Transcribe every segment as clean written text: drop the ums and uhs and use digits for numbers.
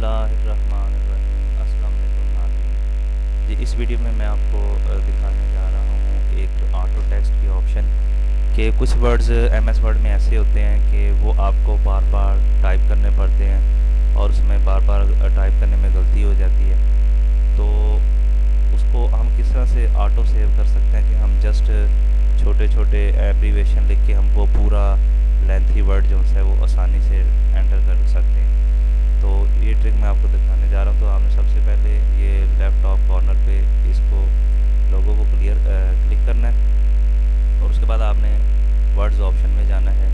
बिस्मिल्लाहिर्रहमानिर्रहीम। अस्सलाम वालेकुम नाज़रीन। जी, इस वीडियो में मैं आपको दिखाने जा रहा हूँ एक ऑटो टेक्स्ट की ऑप्शन कि कुछ वर्ड्स एमएस वर्ड में ऐसे होते हैं कि वो आपको बार बार टाइप करने पड़ते हैं और उसमें बार बार टाइप करने में गलती हो जाती है। तो उसको हम किस तरह से ऑटो सेव कर सकते हैं कि हम जस्ट छोटे छोटे एब्रीवेशन लिख के हम वो पूरा लेंथी वर्ड जो है वो आसानी से एंटर कर सकते हैं। तो ये ट्रिक मैं आपको दिखाने जा रहा हूँ। तो आपने सबसे पहले ये लेफ़्ट टॉप कॉर्नर पे इसको लोगो को क्लिक करना है और उसके बाद आपने वर्ड्स ऑप्शन में जाना है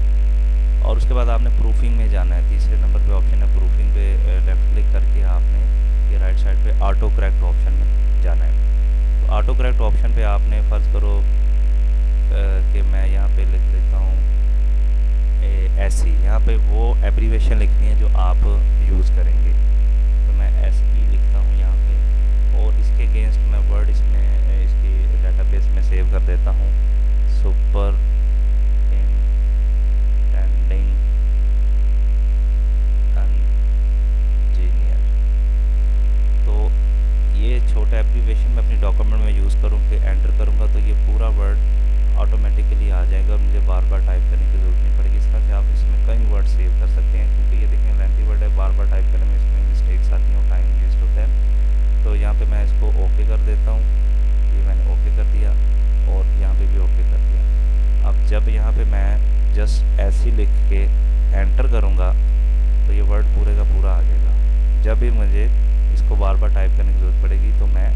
और उसके बाद आपने प्रूफिंग में जाना है। तीसरे नंबर पे ऑप्शन है प्रूफिंग पे लेफ़्ट क्लिक करके आपने ये राइट साइड पे ऑटो करेक्ट ऑप्शन में जाना है। तो ऑटो करेक्ट ऑप्शन पे आपने फ़र्ज़ करो कि मैं यहाँ पे लिख लेता हूँ ऐसी, यहाँ पे वो एब्रीवेशन लिखनी है जो आप यूज़ करेंगे। तो मैं SE लिखता हूँ यहाँ पे और इसके अगेंस्ट मैं वर्ड इसमें इसकी डेटाबेस में सेव कर देता हूँ सुपर इंटेंडिंग इंजीनियर। तो ये छोटा एब्रीवेशन मैं अपनी डॉक्यूमेंट में यूज़ करूँ कि एंटर करूँगा तो ये पूरा वर्ड ऑटोमेटिकली आ जाएगा और मुझे बार बार टाइप करने की ज़रूरत नहीं पड़ेगी। इस तरह से आप इसमें कई वर्ड सेव कर सकते हैं क्योंकि ये देखिए लेंथी वर्ड है, बार बार टाइप करने में इसमें मिस्टेक्स आती हैं और टाइम वेस्ट होता है। तो यहाँ पे मैं इसको ओके कर देता हूँ। ये मैंने ओके कर दिया और यहाँ पे भी ओके कर दिया। अब जब यहाँ पे मैं जस्ट ऐसे लिख के एंटर करूँगा तो ये वर्ड पूरे का पूरा आ जाएगा। जब भी मुझे इसको बार बार टाइप करने की ज़रूरत पड़ेगी तो मैं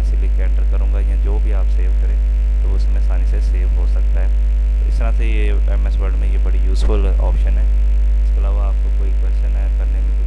ऐसे लिख के एंटर करूँगा या जो भी आप सेव करें तो उसमें आसानी से सेव हो सकता है। तो इस तरह से ये MS वर्ड में ये बड़ी यूज़फुल ऑप्शन है। इसके अलावा आपको कोई क्वेश्चन है करने में कोई